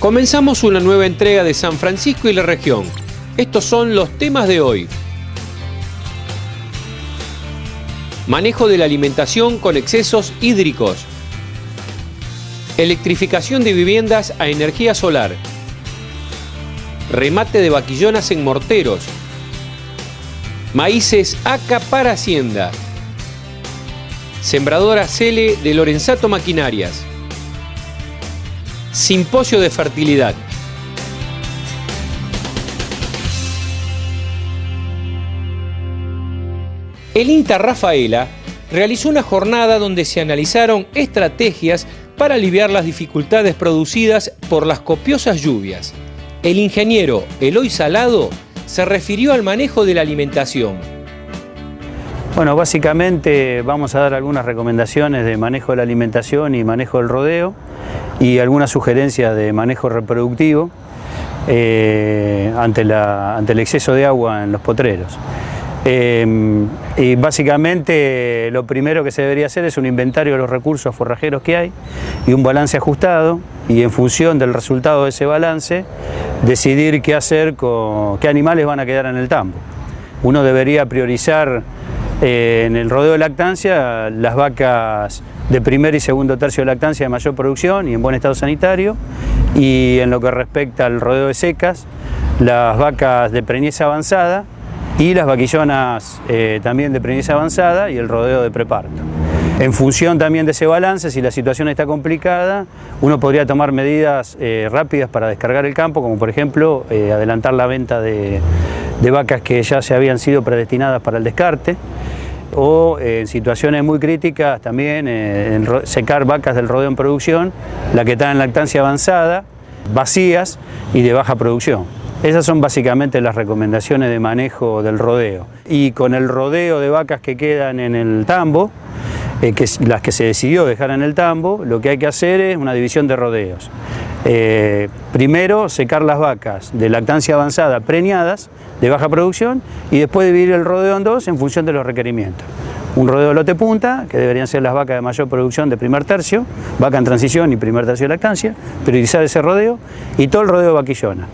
Comenzamos una nueva entrega de San Francisco y la región. Estos son los temas de hoy. Manejo de la alimentación con excesos hídricos. Electrificación de viviendas a energía solar. Remate de vaquillonas en morteros. Maíces ACA para Hacienda. Sembradora Cele de Lorenzato Maquinarias. Simposio de fertilidad. El INTA Rafaela realizó una jornada donde se analizaron estrategias para aliviar las dificultades producidas por las copiosas lluvias. El ingeniero Eloy Salado se refirió al manejo de la alimentación. Bueno, básicamente vamos a dar algunas recomendaciones de manejo de la alimentación y manejo del rodeo y algunas sugerencias de manejo reproductivo ante el exceso de agua en los potreros. Y básicamente lo primero que se debería hacer es un inventario de los recursos forrajeros que hay y un balance ajustado, y en función del resultado de ese balance decidir qué hacer con qué animales van a quedar en el tambo. Uno debería priorizar en el rodeo de lactancia las vacas de primer y segundo tercio de lactancia de mayor producción y en buen estado sanitario, y en lo que respecta al rodeo de secas, las vacas de preñez avanzada y las vaquillonas también de preñez avanzada y el rodeo de preparto. En función también de ese balance, si la situación está complicada, uno podría tomar medidas rápidas para descargar el campo, como por ejemplo adelantar la venta de vacas que ya se habían sido predestinadas para el descarte, o en situaciones muy críticas también secar vacas del rodeo en producción, las que están en lactancia avanzada, vacías y de baja producción. Esas son básicamente las recomendaciones de manejo del rodeo. Y con el rodeo de vacas que quedan en el tambo, las que se decidió dejar en el tambo, lo que hay que hacer es una división de rodeos. Primero secar las vacas de lactancia avanzada preñadas, de baja producción, y después dividir el rodeo en dos en función de los requerimientos. Un rodeo de lote punta, que deberían ser las vacas de mayor producción de primer tercio, vaca en transición y primer tercio de lactancia, priorizar ese rodeo, y todo el rodeo de vaquillona.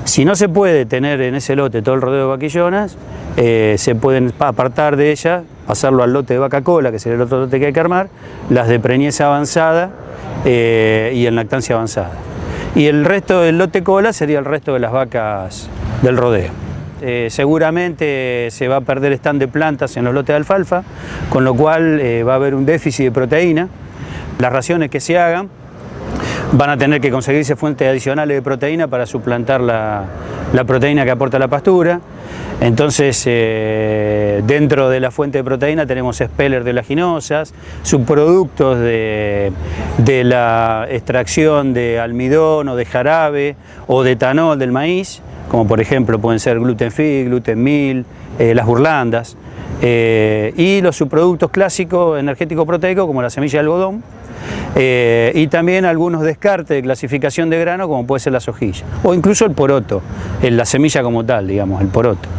Si no se puede tener en ese lote todo el rodeo de vaquillonas, se pueden apartar de ellas, pasarlo al lote de vaca cola, que sería el otro lote que hay que armar, las de preñez avanzada y en lactancia avanzada. Y el resto del lote cola sería el resto de las vacas del rodeo. Seguramente se va a perder stand de plantas en los lotes de alfalfa, con lo cual va a haber un déficit de proteína. Las raciones que se hagan van a tener que conseguirse fuentes adicionales de proteína para suplantar la proteína que aporta la pastura. Entonces, dentro de la fuente de proteína tenemos espelers de laginosas, subproductos de la extracción de almidón o de jarabe o de etanol del maíz, como por ejemplo pueden ser gluten free, gluten meal, las burlandas, y los subproductos clásicos energético proteicos como la semilla de algodón, y también algunos descartes de clasificación de grano como puede ser la sojilla o incluso el poroto, la semilla como tal, digamos, el poroto.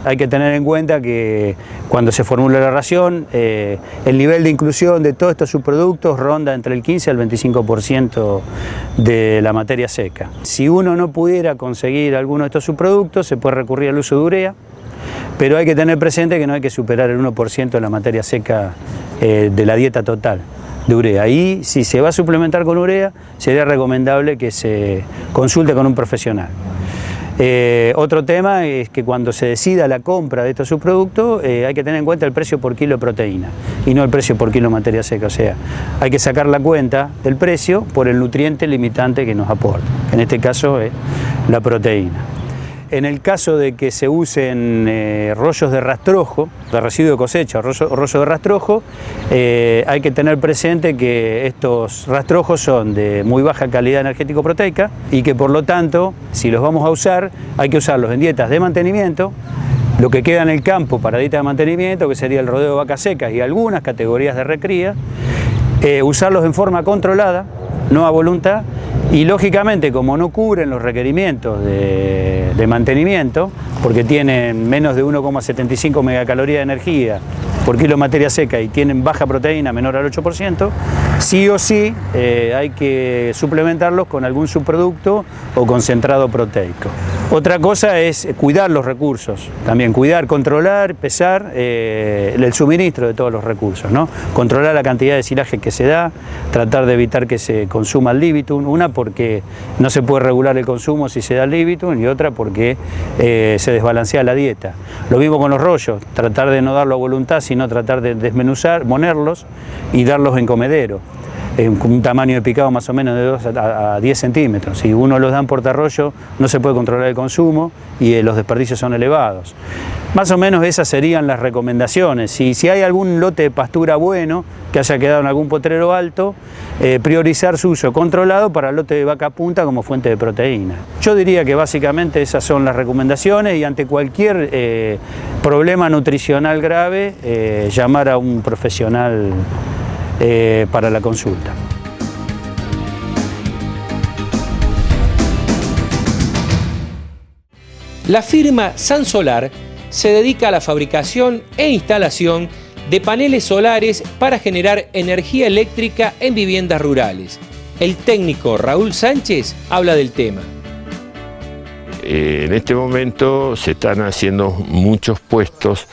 Hay que tener en cuenta que cuando se formula la ración, el nivel de inclusión de todos estos subproductos ronda entre el 15 al 25% de la materia seca. Si uno no pudiera conseguir alguno de estos subproductos, se puede recurrir al uso de urea, pero hay que tener presente que no hay que superar el 1% de la materia seca de la dieta total de urea. Y si se va a suplementar con urea, sería recomendable que se consulte con un profesional. Otro tema es que cuando se decida la compra de estos subproductos hay que tener en cuenta el precio por kilo de proteína y no el precio por kilo de materia seca, o sea, hay que sacar la cuenta del precio por el nutriente limitante que nos aporta, que en este caso es la proteína. En el caso de que se usen rollos de rastrojo, de residuo de cosecha o rollo de rastrojo, hay que tener presente que estos rastrojos son de muy baja calidad energético-proteica y que por lo tanto, si los vamos a usar, hay que usarlos en dietas de mantenimiento, lo que queda en el campo para dieta de mantenimiento, que sería el rodeo de vacas secas y algunas categorías de recría, usarlos en forma controlada, no a voluntad, y lógicamente como no cubren los requerimientos de mantenimiento, porque tienen menos de 1,75 megacalorías de energía por kilo de materia seca y tienen baja proteína, menor al 8%, sí o sí hay que suplementarlos con algún subproducto o concentrado proteico. Otra cosa es cuidar los recursos, también cuidar, controlar, pesar el suministro de todos los recursos, ¿no? Controlar la cantidad de silaje que se da, tratar de evitar que se consuma al libitum, una porque no se puede regular el consumo si se da al libitum y otra porque se desbalancea la dieta. Lo mismo con los rollos, tratar de no darlo a voluntad, sino tratar de desmenuzar, monerlos y darlos en comedero. Un tamaño de picado más o menos de 2 a 10 centímetros. Si uno los da en portarrollo, no se puede controlar el consumo y los desperdicios son elevados. Más o menos esas serían las recomendaciones. Si hay algún lote de pastura bueno que haya quedado en algún potrero alto, priorizar su uso controlado para el lote de vaca punta como fuente de proteína. Yo diría que básicamente esas son las recomendaciones y ante cualquier problema nutricional grave, llamar a un profesional para la consulta. La firma Sansolar se dedica a la fabricación e instalación de paneles solares para generar energía eléctrica en viviendas rurales. El técnico Raúl Sánchez habla del tema. En este momento se están haciendo muchos puestos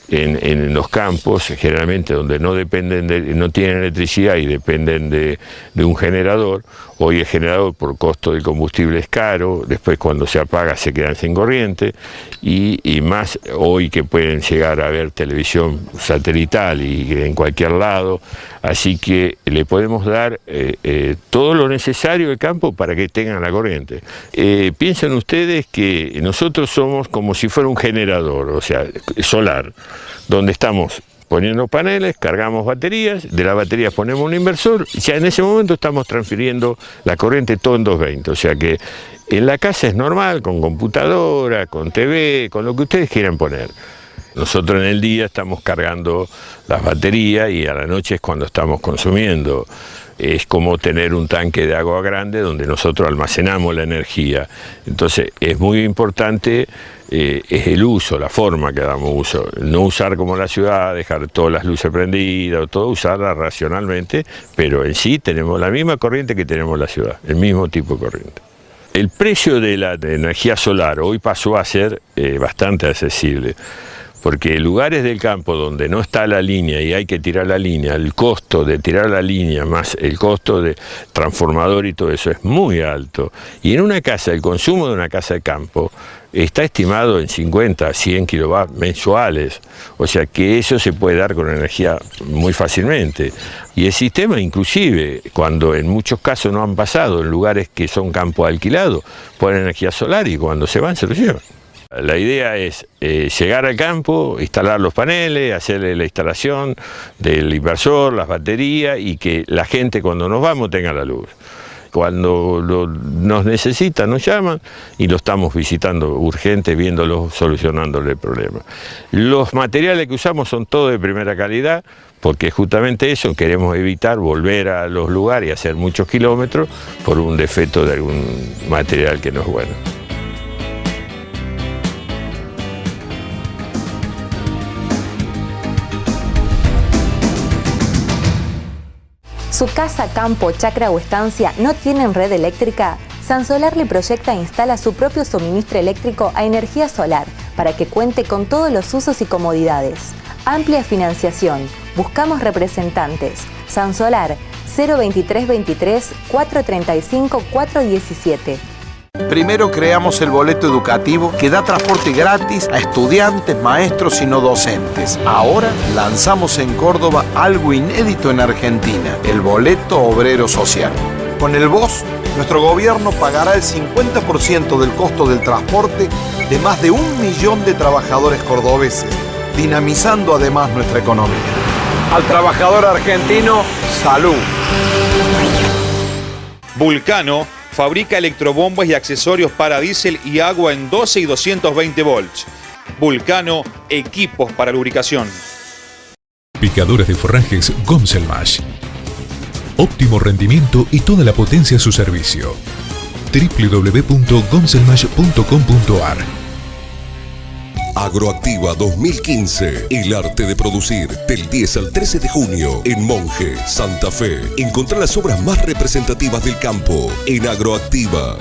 en los campos, generalmente donde no tienen electricidad y dependen de un generador. Hoy el generador por costo del combustible es caro, después cuando se apaga se quedan sin corriente y más hoy que pueden llegar a ver televisión satelital y en cualquier lado, así que le podemos dar todo lo necesario al campo para que tengan la corriente. Piensen ustedes que nosotros somos como si fuera un generador, o sea, solar, donde estamos poniendo paneles, cargamos baterías, de las baterías ponemos un inversor, ya en ese momento estamos transfiriendo la corriente todo en 220, o sea que en la casa es normal, con computadora, con TV, con lo que ustedes quieran poner. Nosotros en el día estamos cargando las baterías y a la noche es cuando estamos consumiendo. Es como tener un tanque de agua grande donde nosotros almacenamos la energía. Entonces es muy importante es el uso, la forma que damos uso. No usar como la ciudad, dejar todas las luces prendidas, todo usarla racionalmente, pero en sí tenemos la misma corriente que tenemos en la ciudad, el mismo tipo de corriente. El precio de la energía solar hoy pasó a ser bastante accesible. Porque en lugares del campo donde no está la línea y hay que tirar la línea, el costo de tirar la línea más el costo de transformador y todo eso es muy alto. Y en una casa, el consumo de una casa de campo está estimado en 50 a 100 kilovatios mensuales. O sea que eso se puede dar con energía muy fácilmente. Y el sistema inclusive, cuando en muchos casos no han pasado, en lugares que son campo alquilado, ponen energía solar y cuando se van se lo llevan. La idea es llegar al campo, instalar los paneles, hacerle la instalación del inversor, las baterías y que la gente cuando nos vamos tenga la luz. Cuando nos necesitan, nos llaman y lo estamos visitando urgente, viéndolo, solucionándole el problema. Los materiales que usamos son todos de primera calidad, porque justamente eso, queremos evitar volver a los lugares y hacer muchos kilómetros por un defecto de algún material que no es bueno. ¿Su casa, campo, chacra o estancia no tienen red eléctrica? Sansolar le proyecta e instala su propio suministro eléctrico a energía solar para que cuente con todos los usos y comodidades. Amplia financiación. Buscamos representantes. Sansolar 02323 435 417. Primero creamos el boleto educativo que da transporte gratis a estudiantes, maestros y no docentes. Ahora lanzamos en Córdoba algo inédito en Argentina, el boleto obrero social. Con el BOS, nuestro gobierno pagará el 50% del costo del transporte de más de 1 millón de trabajadores cordobeses, dinamizando además nuestra economía. Al trabajador argentino, salud. Vulcano fabrica electrobombas y accesorios para diésel y agua en 12 y 220 volts. Vulcano, equipos para lubricación. Picadores de forrajes Gonselmash. Óptimo rendimiento y toda la potencia a su servicio. www.gonselmash.com.ar. Agroactiva 2015. El arte de producir. Del 10 al 13 de junio en Monje, Santa Fe. Encontrá las obras más representativas del campo en Agroactiva.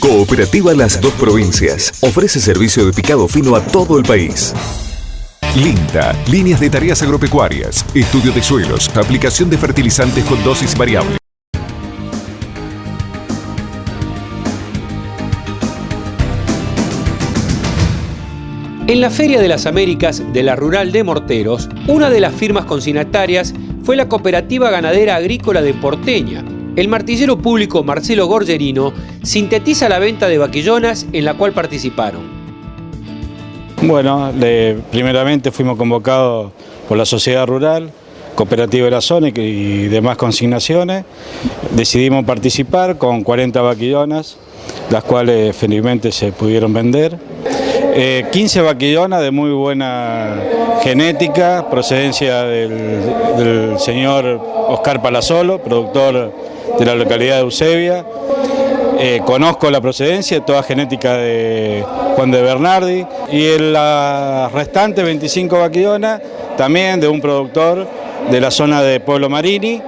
Cooperativa Las Dos Provincias. Ofrece servicio de picado fino a todo el país. Linta, líneas de tareas agropecuarias, estudio de suelos, aplicación de fertilizantes con dosis variable. En la Feria de las Américas de la Rural de Morteros, una de las firmas consignatarias fue la Cooperativa Ganadera Agrícola de Porteña. El martillero público Marcelo Gorgerino sintetiza la venta de vaquillonas en la cual participaron. Bueno, primeramente fuimos convocados por la Sociedad Rural, Cooperativa de la Zona y demás consignaciones. Decidimos participar con 40 vaquillonas, las cuales felizmente se pudieron vender. 15 vaquillonas de muy buena genética, procedencia del señor Oscar Palazzolo, productor de la localidad de Eusebia. Conozco la procedencia, toda genética de Juan de Bernardi, y en la restante 25 vaquillonas también de un productor de la zona de Pueblo Marini,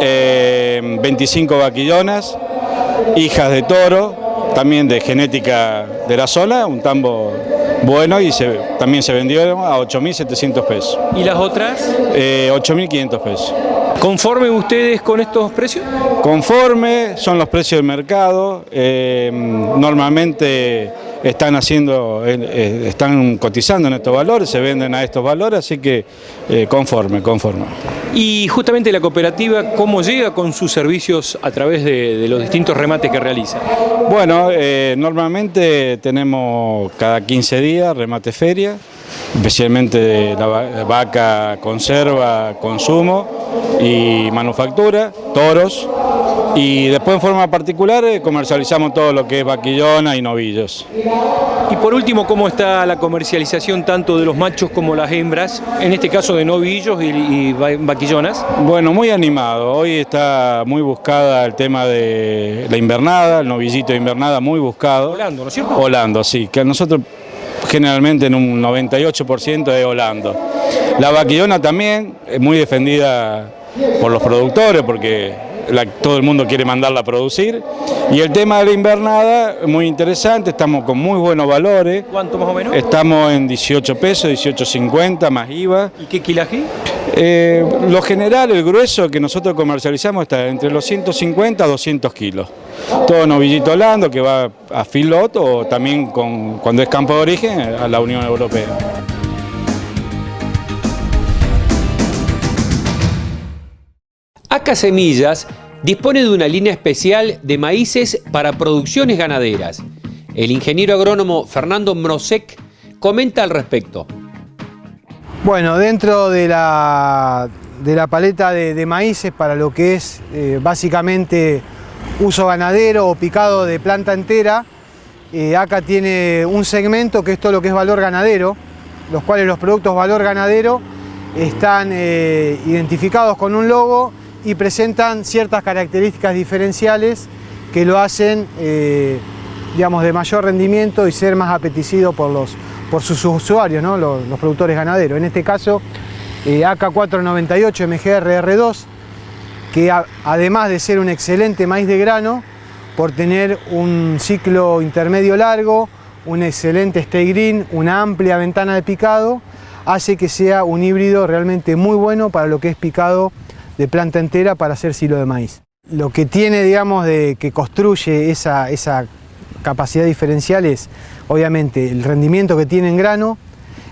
25 vaquillonas, hijas de toro, también de genética de la zona, un tambo bueno, y también se vendieron a 8.700 pesos. ¿Y las otras? 8.500 pesos. ¿Conforme ustedes con estos precios? Conforme, son los precios del mercado. Normalmente están cotizando en estos valores, se venden a estos valores, así que conforme. Y justamente la cooperativa, ¿cómo llega con sus servicios a través de los distintos remates que realiza? Bueno, normalmente tenemos cada 15 días remate feria, especialmente de la vaca, conserva, consumo y manufactura, toros, y después en forma particular comercializamos todo lo que es vaquillona y novillos. Y por último, ¿cómo está la comercialización tanto de los machos como las hembras, en este caso de novillos y vaquillonas? Bueno, muy animado. Hoy está muy buscada el tema de la invernada, el novillito de invernada muy buscado. Holando, ¿no es cierto? Holando, sí, que nosotros generalmente en un 98% es holando. La vaquillona también es muy defendida por los productores porque todo el mundo quiere mandarla a producir. Y el tema de la invernada, muy interesante, estamos con muy buenos valores. ¿Cuánto más o menos? Estamos en 18 pesos, 18.50 más IVA. ¿Y qué kilaje? Lo general, el grueso que nosotros comercializamos está entre los 150 a 200 kilos. Todo novillito holando que va a filot o también cuando es campo de origen a la Unión Europea. ACA Semillas dispone de una línea especial de maíces para producciones ganaderas. El ingeniero agrónomo Fernando Mrosek comenta al respecto. Bueno, dentro de la paleta de maíces para lo que es básicamente uso ganadero o picado de planta entera, ACA tiene un segmento que es todo lo que es valor ganadero, los cuales los productos valor ganadero están identificados con un logo y presentan ciertas características diferenciales que lo hacen digamos, de mayor rendimiento y ser más apetecido por sus usuarios, ¿no? los productores ganaderos. En este caso, AK498 MGR-R2, que además de ser un excelente maíz de grano, por tener un ciclo intermedio largo, un excelente stay green, una amplia ventana de picado, hace que sea un híbrido realmente muy bueno para lo que es picado de planta entera para hacer silo de maíz. Lo que tiene, digamos, que construye esa capacidad diferencial es, obviamente, el rendimiento que tiene en grano,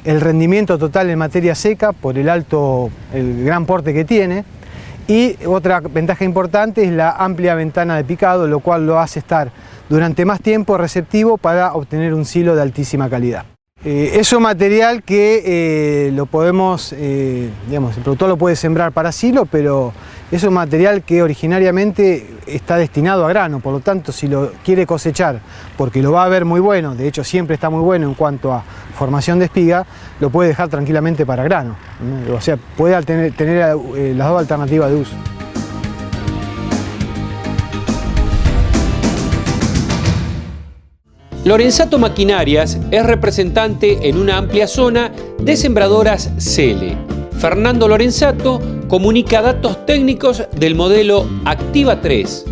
el rendimiento total en materia seca por el gran porte que tiene, y otra ventaja importante es la amplia ventana de picado, lo cual lo hace estar durante más tiempo receptivo para obtener un silo de altísima calidad. Es un material que lo podemos, digamos, el productor lo puede sembrar para silo, pero es un material que originariamente está destinado a grano, por lo tanto, si lo quiere cosechar, porque lo va a ver muy bueno, de hecho siempre está muy bueno en cuanto a formación de espiga, lo puede dejar tranquilamente para grano, ¿no? O sea, puede tener las dos alternativas de uso. Lorenzato Maquinarias es representante en una amplia zona de sembradoras Cele. Fernando Lorenzato comunica datos técnicos del modelo Activa 3.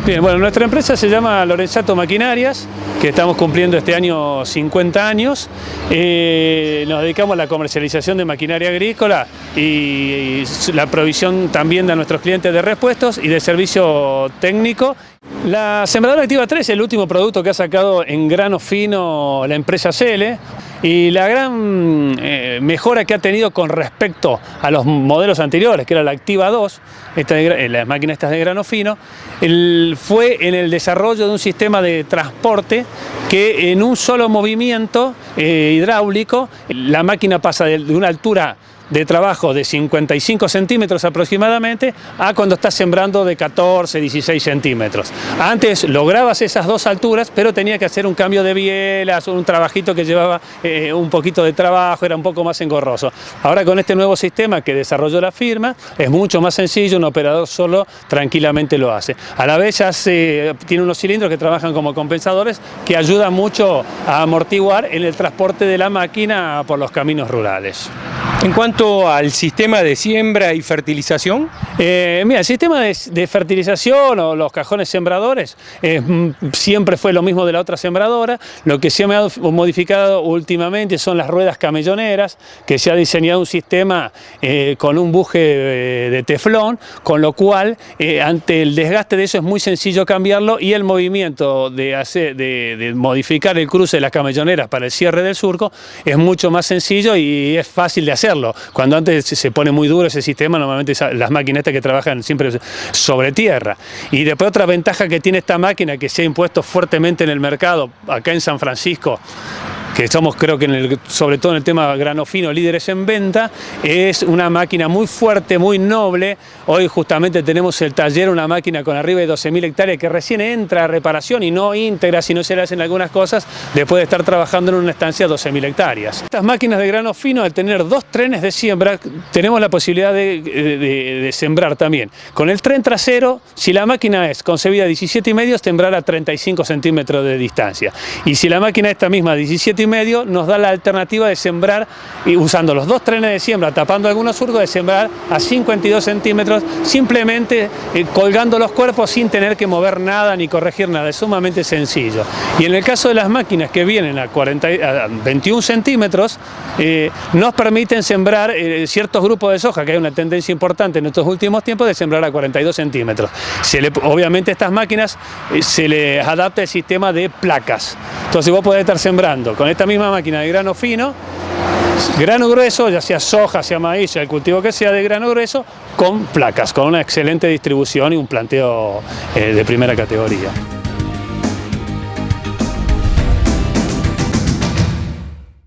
Bien, bueno, nuestra empresa se llama Lorenzato Maquinarias, que estamos cumpliendo este año 50 años. Nos dedicamos a la comercialización de maquinaria agrícola y la provisión también de nuestros clientes de repuestos y de servicio técnico. La sembradora Activa 3 es el último producto que ha sacado en grano fino la empresa Cele. Y la gran mejora que ha tenido con respecto a los modelos anteriores, que era la Activa 2, las máquinas estas de grano fino, fue en el desarrollo de un sistema de transporte que en un solo movimiento hidráulico, la máquina pasa de una altura de trabajo de 55 centímetros aproximadamente a cuando estás sembrando de 14, 16 centímetros. Antes lograbas esas dos alturas, pero tenía que hacer un cambio de bielas, un trabajito que llevaba un poquito de trabajo, era un poco más engorroso. Ahora con este nuevo sistema que desarrolló la firma, es mucho más sencillo, un operador solo tranquilamente lo hace. A la vez ya tiene unos cilindros que trabajan como compensadores que ayudan mucho a amortiguar en el transporte de la máquina por los caminos rurales. En cuanto al sistema de siembra y fertilización. Mira, el sistema de fertilización o los cajones sembradores siempre fue lo mismo de la otra sembradora. Lo que se ha modificado últimamente son las ruedas camelloneras, que se ha diseñado un sistema con un buje de teflón, con lo cual ante el desgaste de eso es muy sencillo cambiarlo y el movimiento de modificar el cruce de las camelloneras para el cierre del surco es mucho más sencillo y es fácil de hacerlo. Cuando antes se pone muy duro ese sistema, normalmente las máquinas estas que trabajan siempre sobre tierra. Y después otra ventaja que tiene esta máquina que se ha impuesto fuertemente en el mercado, acá en San Francisco, que somos creo que sobre todo en el tema grano fino líderes en venta, es una máquina muy fuerte, muy noble. Hoy justamente tenemos el taller, una máquina con arriba de 12.000 hectáreas que recién entra a reparación y no íntegra, si no se le hacen algunas cosas, después de estar trabajando en una estancia de 12.000 hectáreas. Estas máquinas de grano fino, al tener dos trenes de siembra, tenemos la posibilidad de sembrar también. Con el tren trasero, si la máquina es concebida a 17,5, sembrará a 35 centímetros de distancia. Y si la máquina esta misma 17,5 nos da la alternativa de sembrar, y usando los dos trenes de siembra, tapando algunos surcos, de sembrar a 52 centímetros, simplemente colgando los cuerpos sin tener que mover nada ni corregir nada. Es sumamente sencillo. Y en el caso de las máquinas que vienen a 21 centímetros, nos permiten sembrar ciertos grupos de soja, que hay una tendencia importante en estos últimos tiempos de sembrar a 42 centímetros. Obviamente a estas máquinas se les adapta el sistema de placas. Entonces vos podés estar sembrando con esta misma máquina de grano fino, grano grueso, ya sea soja, sea maíz, sea el cultivo que sea de grano grueso, con placas, con una excelente distribución y un planteo de primera categoría.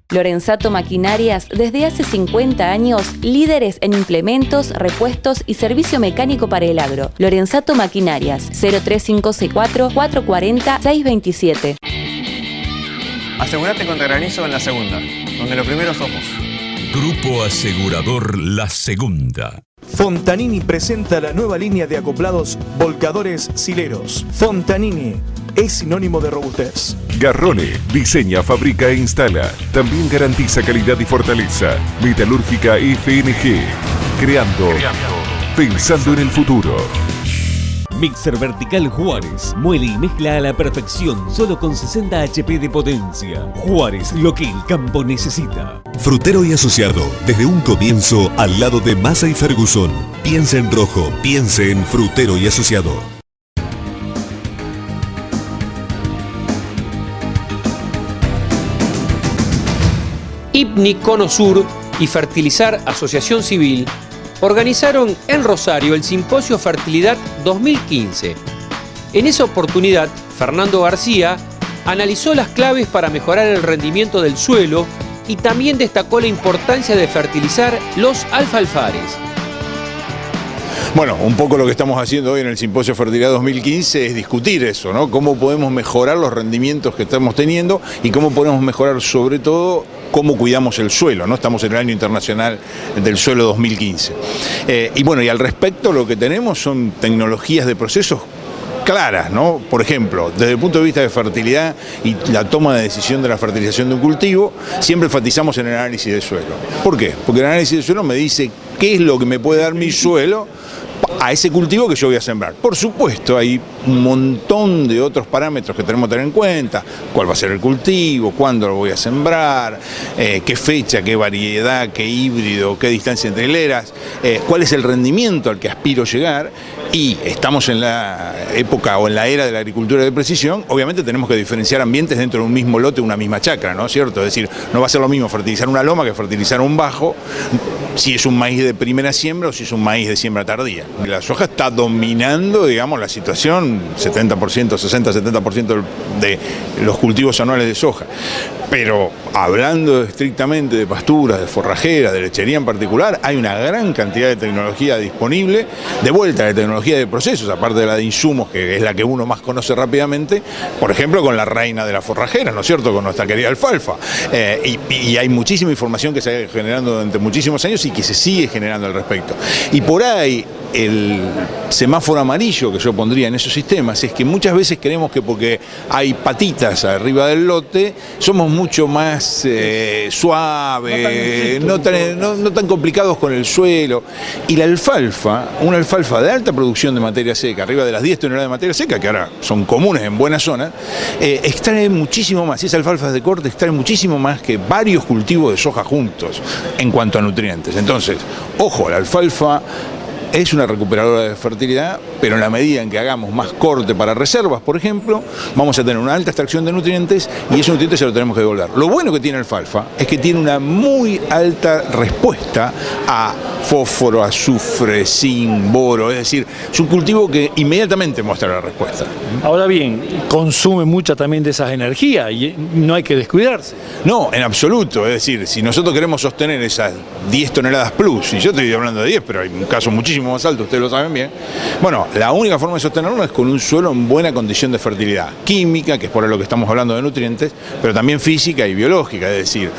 Lorenzato Maquinarias, desde hace 50 años, líderes en implementos, repuestos y servicio mecánico para el agro. Lorenzato Maquinarias, 03564 440 627. Asegúrate contra granizo en La Segunda, donde lo primero somos. Grupo Asegurador La Segunda. Fontanini presenta la nueva línea de acoplados volcadores sileros. Fontanini es sinónimo de robustez. Garrone diseña, fabrica e instala. También garantiza calidad y fortaleza. Metalúrgica FNG. Creando. Pensando en el futuro. Mixer vertical Juárez. Muele y mezcla a la perfección, solo con 60 HP de potencia. Juárez, lo que el campo necesita. Frutero y asociado, desde un comienzo al lado de Massa y Ferguson. Piense en rojo, piense en Frutero y asociado. IPNI Cono Sur y Fertilizar Asociación Civil organizaron en Rosario el Simposio Fertilidad 2015. En esa oportunidad, Fernando García analizó las claves para mejorar el rendimiento del suelo y también destacó la importancia de fertilizar los alfalfares. Bueno, un poco lo que estamos haciendo hoy en el Simposio Fertilidad 2015 es discutir eso, ¿no? Cómo podemos mejorar los rendimientos que estamos teniendo y cómo podemos mejorar sobre todo cómo cuidamos el suelo, ¿no? Estamos en el Año Internacional del Suelo 2015. Y bueno, y al respecto lo que tenemos son tecnologías de procesos claras, ¿no? Por ejemplo, desde el punto de vista de fertilidad y la toma de decisión de la fertilización de un cultivo, siempre enfatizamos en el análisis del suelo. ¿Por qué? Porque el análisis del suelo me dice qué es lo que me puede dar mi suelo a ese cultivo que yo voy a sembrar. Por supuesto, hay un montón de otros parámetros que tenemos que tener en cuenta: cuál va a ser el cultivo, cuándo lo voy a sembrar, qué fecha, qué variedad, qué híbrido, qué distancia entre hileras, cuál es el rendimiento al que aspiro llegar. Y estamos en la época o en la era de la agricultura de precisión. Obviamente tenemos que diferenciar ambientes dentro de un mismo lote, una misma chacra, ¿no es cierto? Es decir, no va a ser lo mismo fertilizar una loma que fertilizar un bajo, si es un maíz de primera siembra o si es un maíz de siembra tardía. La soja está dominando, digamos, la situación, 70%, 60-70% de los cultivos anuales de soja. Pero hablando estrictamente de pasturas, de forrajeras, de lechería en particular, hay una gran cantidad de tecnología disponible, de vuelta de tecnología de procesos, aparte de la de insumos, que es la que uno más conoce rápidamente, por ejemplo con la reina de la forrajera, ¿no es cierto?, con nuestra querida alfalfa. Y hay muchísima información que se ha ido generando durante muchísimos años y que se sigue generando al respecto. Y por ahí el semáforo amarillo que yo pondría en esos sistemas es que muchas veces creemos que porque hay patitas arriba del lote somos mucho más suaves, no tan complicados con el suelo. Y la alfalfa, una alfalfa de alta producción de materia seca, arriba de las 10 toneladas de materia seca, que ahora son comunes en buenas zonas, extrae muchísimo más. Esa alfalfa de corte extrae muchísimo más que varios cultivos de soja juntos en cuanto a nutrientes. Entonces, ojo, la alfalfa es una recuperadora de fertilidad, pero en la medida en que hagamos más corte para reservas, por ejemplo, vamos a tener una alta extracción de nutrientes y esos nutrientes se los tenemos que devolver. Lo bueno que tiene alfalfa es que tiene una muy alta respuesta a fósforo, azufre, zinc, boro, es decir, es un cultivo que inmediatamente muestra la respuesta. Ahora bien, consume mucha también de esas energías y no hay que descuidarse. No, en absoluto, es decir, si nosotros queremos sostener esas 10 toneladas plus, y yo estoy hablando de 10, pero hay un caso muchísimo más alto, ustedes lo saben bien, bueno, la única forma de sostenerlo es con un suelo en buena condición de fertilidad química, que es por lo que estamos hablando de nutrientes, pero también física y biológica, es decir,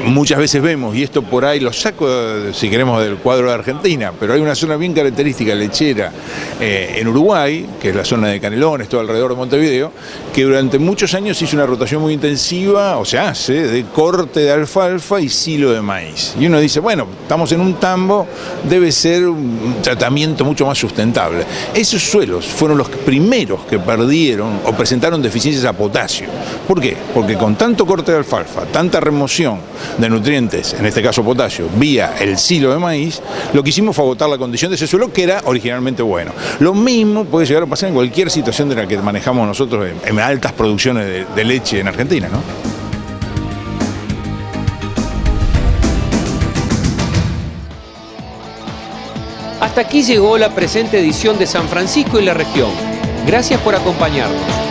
muchas veces vemos, y esto por ahí lo saco, si queremos, del cuadro de Argentina, pero hay una zona bien característica lechera en Uruguay, que es la zona de Canelones, todo alrededor de Montevideo, que durante muchos años hizo una rotación muy intensiva, o se hace, de corte de alfalfa y silo de maíz. Y uno dice, bueno, estamos en un tambo, debe ser un tratamiento mucho más sustentable. Esos suelos fueron los primeros que perdieron o presentaron deficiencias a potasio. ¿Por qué? Porque con tanto corte de alfalfa, tanta remoción de nutrientes, en este caso potasio, vía el silo de maíz, lo que hicimos fue agotar la condición de ese suelo que era originalmente bueno. Lo mismo puede llegar a pasar en cualquier situación de la que manejamos nosotros en altas producciones de leche en Argentina, ¿no? Hasta aquí llegó la presente edición de San Francisco y la región. Gracias por acompañarnos.